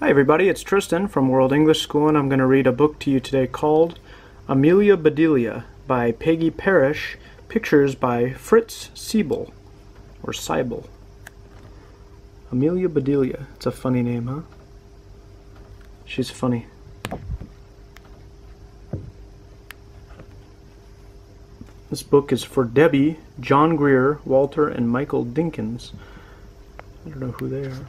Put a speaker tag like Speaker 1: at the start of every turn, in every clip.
Speaker 1: Hi everybody, it's Tristan from World English School, and I'm going to read a book to you today called Amelia Bedelia by Peggy Parish, pictures by Fritz Siebel, or Seibel. Amelia Bedelia, it's a funny name, huh? She's funny. This book is for Debbie, John Greer, Walter, and Michael Dinkins. I don't know who they are.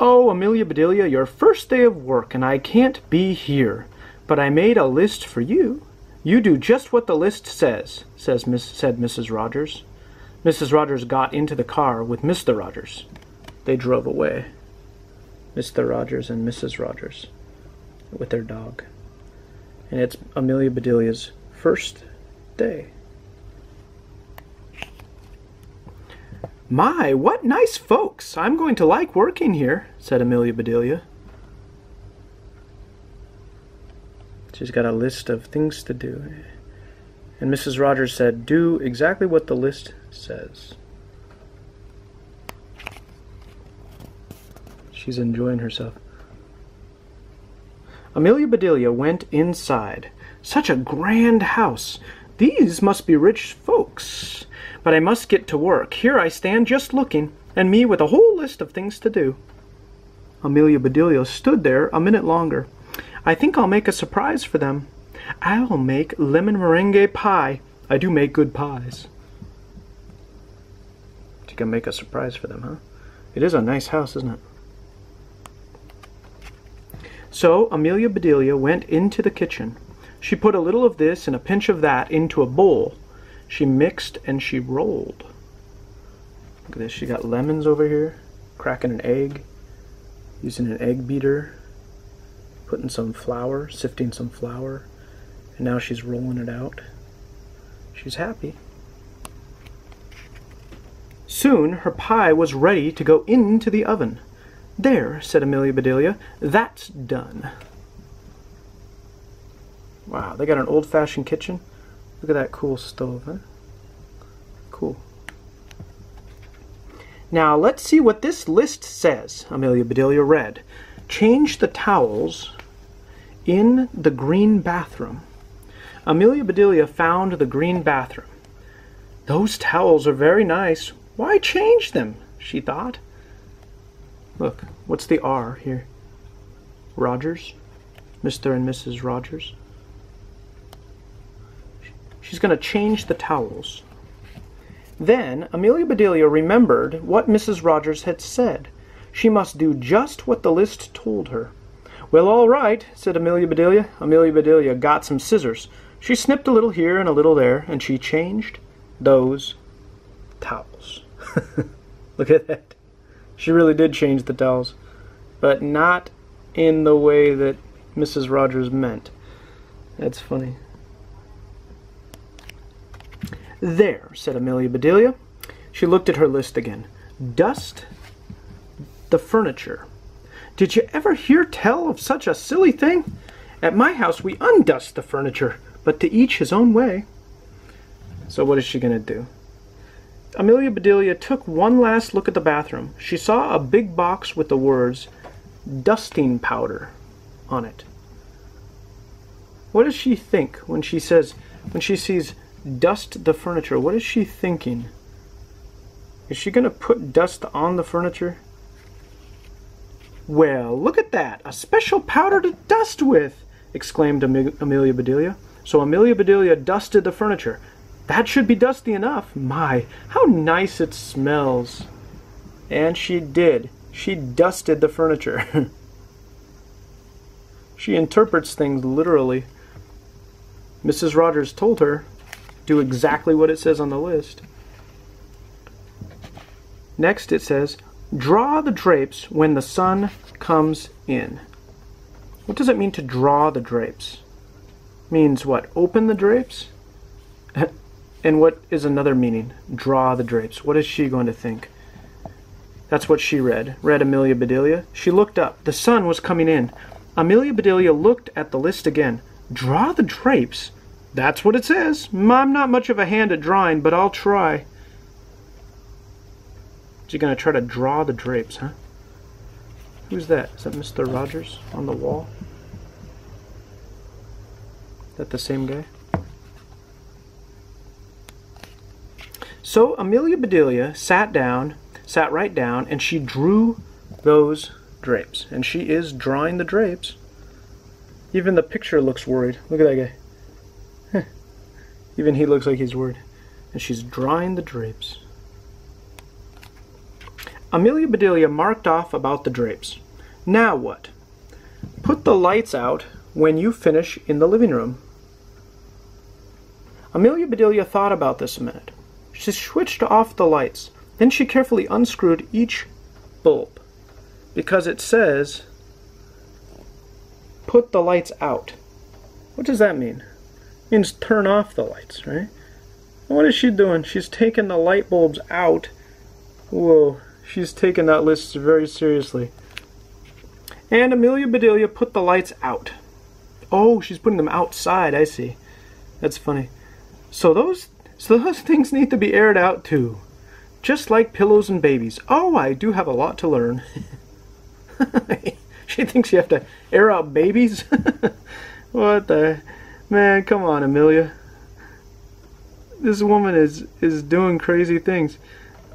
Speaker 1: Oh, Amelia Bedelia, your first day of work, and I can't be here. But I made a list for you. You do just what the list says, said Mrs. Rogers. Mrs. Rogers got into the car with Mr. Rogers. They drove away. Mr. Rogers and Mrs. Rogers with their dog. And it's Amelia Bedelia's first day. My, what nice folks! I'm going to like working here, said Amelia Bedelia. She's got a list of things to do. And Mrs. Rogers said, do exactly what the list says. She's enjoying herself. Amelia Bedelia went inside. Such a grand house. These must be rich folks. But I must get to work. Here I stand just looking, and me with a whole list of things to do. Amelia Bedelia stood there a minute longer. I think I'll make a surprise for them. I'll make lemon merengue pie. I do make good pies. You can make a surprise for them, huh? It is a nice house, isn't it? So Amelia Bedelia went into the kitchen. She put a little of this and a pinch of that into a bowl. She mixed and she rolled. Look at this. She got lemons over here, cracking an egg, using an egg beater, putting some flour, sifting some flour, and now she's rolling it out. She's happy. Soon her pie was ready to go into the oven. There, said Amelia Bedelia, that's done. Wow, they got an old-fashioned kitchen. Look at that cool stove, huh? Cool. Now, let's see what this list says, Amelia Bedelia read. Change the towels in the green bathroom. Amelia Bedelia found the green bathroom. Those towels are very nice. Why change them, she thought. Look, what's the R here? Rogers? Mr. and Mrs. Rogers? She's going to change the towels. Then Amelia Bedelia remembered what Mrs. Rogers had said. She must do just what the list told her. Well, all right, said Amelia Bedelia. Amelia Bedelia got some scissors. She snipped a little here and a little there, and she changed those towels. Look at that. She really did change the towels, but not in the way that Mrs. Rogers meant. That's funny. There, said Amelia Bedelia. She looked at her list again. Dust the furniture. Did you ever hear tell of such a silly thing? At my house we undust the furniture, but to each his own way. So what is she going to do? Amelia Bedelia took one last look at the bathroom. She saw a big box with the words, dusting powder, on it. What does she think when she sees dust the furniture? What is she thinking? Is she going to put dust on the furniture? Well, look at that! A special powder to dust with! Exclaimed Amelia Bedelia. So Amelia Bedelia dusted the furniture. That should be dusty enough. My, how nice it smells. And she did. She dusted the furniture. She interprets things literally. Mrs. Rogers told her, do exactly what it says on the list. Next it says, draw the drapes when the sun comes in. What does it mean to draw the drapes? Means what? Open the drapes? And what is another meaning? Draw the drapes. What is she going to think? That's what she read Amelia Bedelia. She looked up. The sun was coming in. Amelia Bedelia looked at the list again. Draw the drapes? That's what it says. I'm not much of a hand at drawing, but I'll try. Is he going to try to draw the drapes, huh? Who's that? Is that Mr. Rogers on the wall? Is that the same guy? So Amelia Bedelia sat right down, and she drew those drapes. And she is drawing the drapes. Even the picture looks worried. Look at that guy. Even he looks like he's worried. And she's drawing the drapes. Amelia Bedelia marked off about the drapes. Now what? Put the lights out when you finish in the living room. Amelia Bedelia thought about this a minute. She switched off the lights. Then she carefully unscrewed each bulb, because it says, put the lights out. What does that mean? It means turn off the lights, right? And what is she doing? She's taking the light bulbs out. Whoa, she's taking that list very seriously. And Amelia Bedelia put the lights out. Oh, she's putting them outside, I see. That's funny. So those things need to be aired out too. Just like pillows and babies. Oh, I do have a lot to learn. She thinks you have to air out babies? What the... Man, come on, Amelia. This woman is doing crazy things.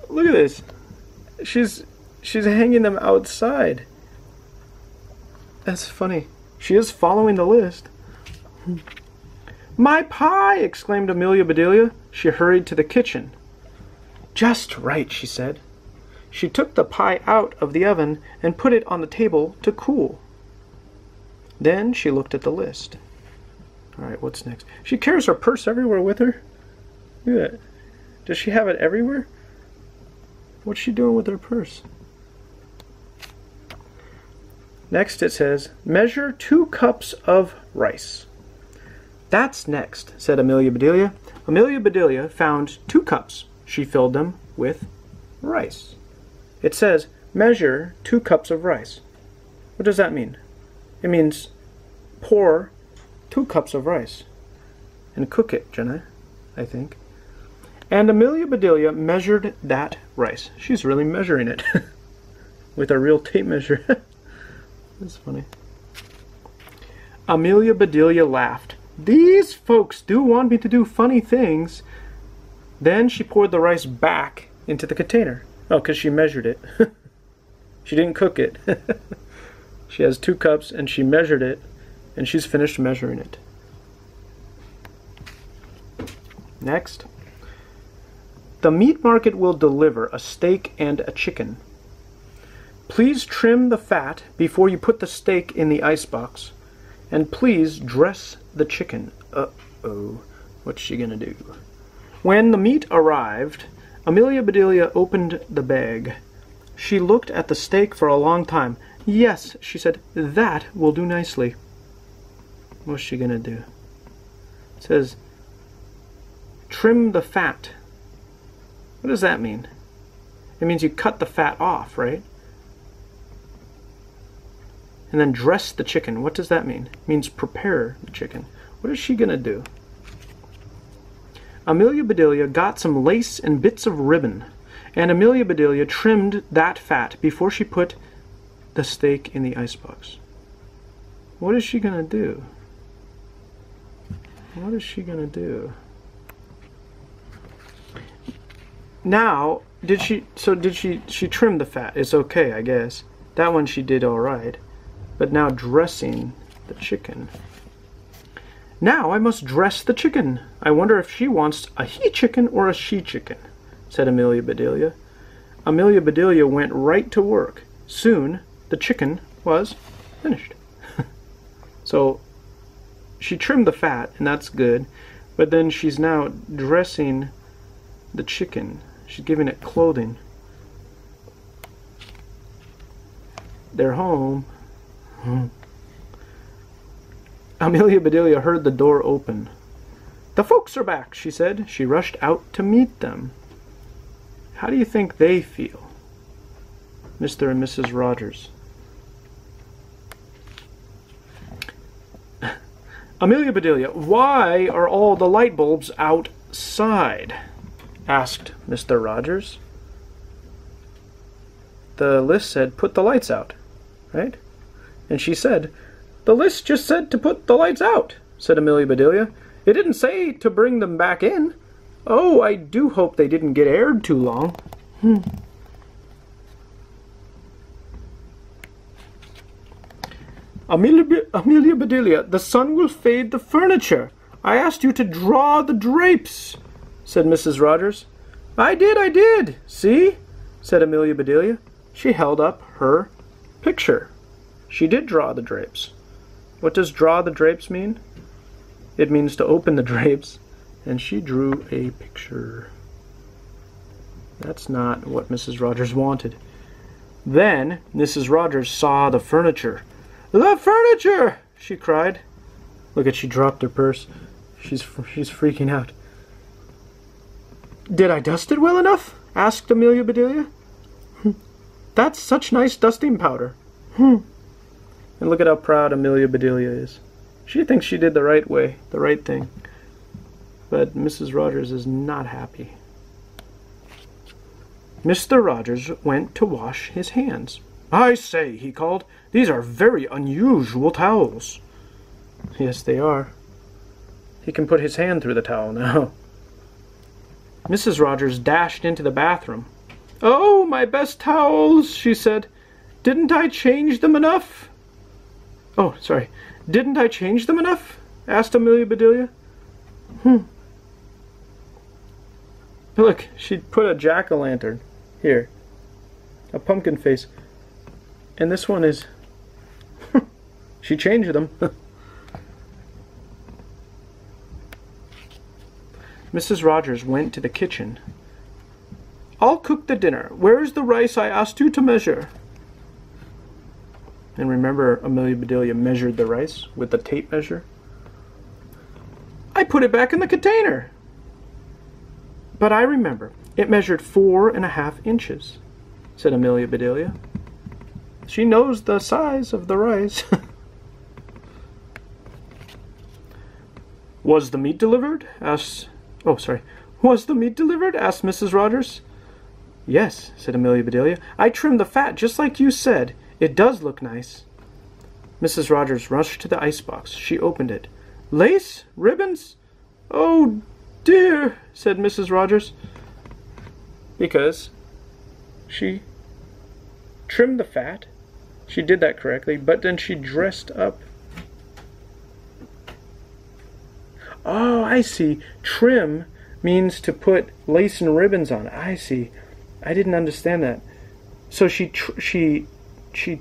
Speaker 1: Look at this. She's hanging them outside. That's funny. She is following the list. My pie! Exclaimed Amelia Bedelia. She hurried to the kitchen. Just right, she said. She took the pie out of the oven and put it on the table to cool. Then she looked at the list. All right, what's next? She carries her purse everywhere with her. Look at that. Does she have it everywhere? What's she doing with her purse? Next it says, measure 2 cups of rice. That's next, said Amelia Bedelia. Amelia Bedelia found 2 cups. She filled them with rice. It says, measure 2 cups of rice. What does that mean? It means pour 2 cups of rice and cook it, Jenna, I think. And Amelia Bedelia measured that rice. She's really measuring it with a real tape measure. That's funny. Amelia Bedelia laughed. These folks do want me to do funny things. Then she poured the rice back into the container. Oh, because she measured it. She didn't cook it. She has 2 cups and she measured it, and she's finished measuring it. Next. The meat market will deliver a steak and a chicken. Please trim the fat before you put the steak in the icebox. And please dress the chicken. Uh-oh. What's she gonna do? When the meat arrived, Amelia Bedelia opened the bag. She looked at the steak for a long time. Yes, she said, that will do nicely. What's she gonna do? It says, trim the fat. What does that mean? It means you cut the fat off, right? And then dress the chicken. What does that mean? It means prepare the chicken. What is she gonna do? Amelia Bedelia got some lace and bits of ribbon, and Amelia Bedelia trimmed that fat before she put the steak in the icebox. What is she gonna do? What is she gonna do? Now, she trimmed the fat? It's okay, I guess. That one she did all right. But now dressing the chicken. Now I must dress the chicken. I wonder if she wants a he chicken or a she chicken, said Amelia Bedelia. Amelia Bedelia went right to work. Soon the chicken was finished. So she trimmed the fat, and that's good, but then she's now dressing the chicken. She's giving it clothing. They're home. Amelia Bedelia heard the door open. The folks are back, she said. She rushed out to meet them. How do you think they feel, Mr. and Mrs. Rogers? Amelia Bedelia, why are all the light bulbs outside? Asked Mr. Rogers. The list said, put the lights out. right? And she said, "The list just said to put the lights out," said Amelia Bedelia. "It didn't say to bring them back in. Oh, I do hope they didn't get aired too long." Amelia Bedelia, the sun will fade the furniture. I asked you to draw the drapes, said Mrs. Rogers. I did. See? Said Amelia Bedelia. She held up her picture. She did draw the drapes. What does draw the drapes mean? It means to open the drapes, and she drew a picture. That's not what Mrs. Rogers wanted. Then Mrs. Rogers saw the furniture. "The furniture!" she cried. Look at, she dropped her purse. She's freaking out. "Did I dust it well enough?" asked Amelia Bedelia. "That's such nice dusting powder." And look at how proud Amelia Bedelia is. She thinks she did the right way, the right thing. But Mrs. Rogers is not happy. Mr. Rogers went to wash his hands. "I say," he called, "these are very unusual towels." Yes, they are. He can put his hand through the towel now. Mrs. Rogers dashed into the bathroom. "Oh, my best towels," she said. "Didn't I change them enough?" "Oh, sorry. Didn't I change them enough?" asked Amelia Bedelia. Look, she put a jack-o'-lantern here. A pumpkin face. And this one is... she changed them. Mrs. Rogers went to the kitchen. "I'll cook the dinner. Where's the rice I asked you to measure?" And remember, Amelia Bedelia measured the rice with the tape measure. "I put it back in the container." "But I remember, it measured 4.5 inches, said Amelia Bedelia. She knows the size of the rice. Was the meat delivered? asked Mrs. Rogers. "Yes," said Amelia Bedelia. "I trimmed the fat just like you said. It does look nice." Mrs. Rogers rushed to the icebox. She opened it. "Lace? Ribbons? Oh, dear," said Mrs. Rogers. Because she trimmed the fat. She did that correctly, but then she dressed up. Oh, I see. Trim means to put lace and ribbons on. I see. I didn't understand that. So she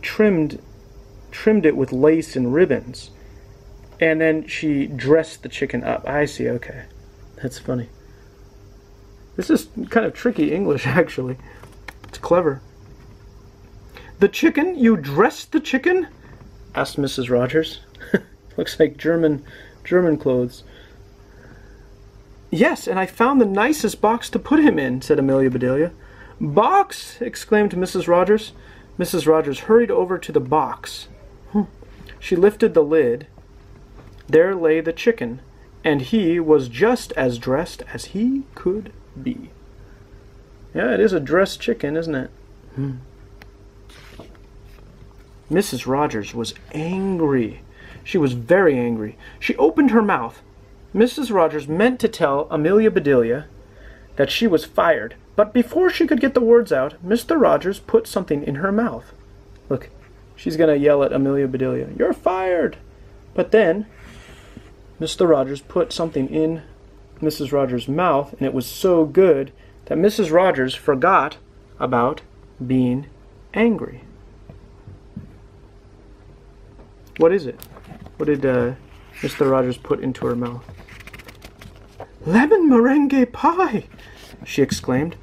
Speaker 1: trimmed it with lace and ribbons, and then she dressed the chicken up. I see. Okay, that's funny. This is kind of tricky English, actually. It's clever. "The chicken? You dressed the chicken?" asked Mrs. Rogers. Looks like German clothes. "Yes, and I found the nicest box to put him in," said Amelia Bedelia. "Box!" exclaimed Mrs. Rogers. Mrs. Rogers hurried over to the box. She lifted the lid. There lay the chicken, and he was just as dressed as he could be. Yeah, it is a dressed chicken, isn't it? Mrs. Rogers was angry. She was very angry. She opened her mouth. Mrs. Rogers meant to tell Amelia Bedelia that she was fired, but before she could get the words out, Mr. Rogers put something in her mouth. Look, she's going to yell at Amelia Bedelia, "You're fired!" But then Mr. Rogers put something in Mrs. Rogers' mouth, and it was so good that Mrs. Rogers forgot about being angry. What is it? What did Mr. Rogers put into her mouth? "Lemon merengue pie!" she exclaimed.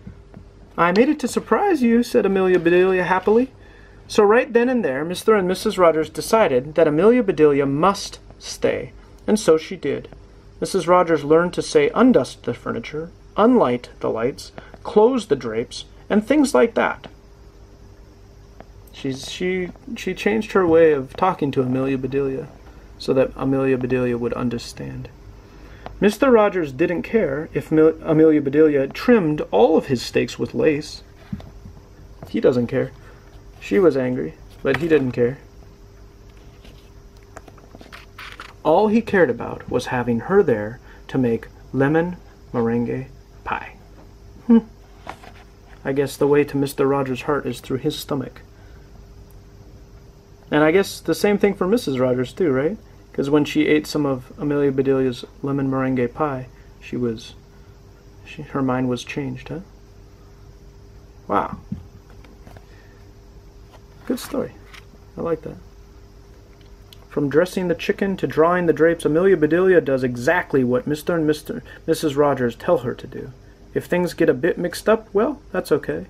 Speaker 1: "I made it to surprise you," said Amelia Bedelia happily. So right then and there, Mr. and Mrs. Rogers decided that Amelia Bedelia must stay, and so she did. Mrs. Rogers learned to say undust the furniture, unlight the lights, close the drapes, and things like that. She changed her way of talking to Amelia Bedelia so that Amelia Bedelia would understand. Mr. Rogers didn't care if Amelia Bedelia trimmed all of his steaks with lace. He doesn't care. She was angry. But he didn't care. All he cared about was having her there to make lemon meringue pie. I guess the way to Mr. Rogers' heart is through his stomach. And I guess the same thing for Mrs. Rogers too, right? Because when she ate some of Amelia Bedelia's lemon meringue pie, her mind was changed, huh? Wow. Good story. I like that. From dressing the chicken to drawing the drapes, Amelia Bedelia does exactly what Mr. and Mrs. Rogers tell her to do. If things get a bit mixed up, well, that's okay.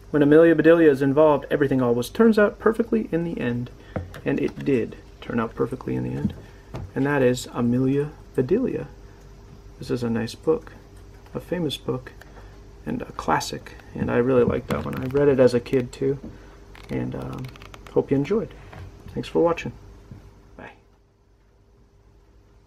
Speaker 1: When Amelia Bedelia is involved, everything always turns out perfectly in the end. And it did turn out perfectly in the end. And that is Amelia Bedelia. This is a nice book, a famous book, and a classic. And I really like that one. I read it as a kid too. And hope you enjoyed. Thanks for watching.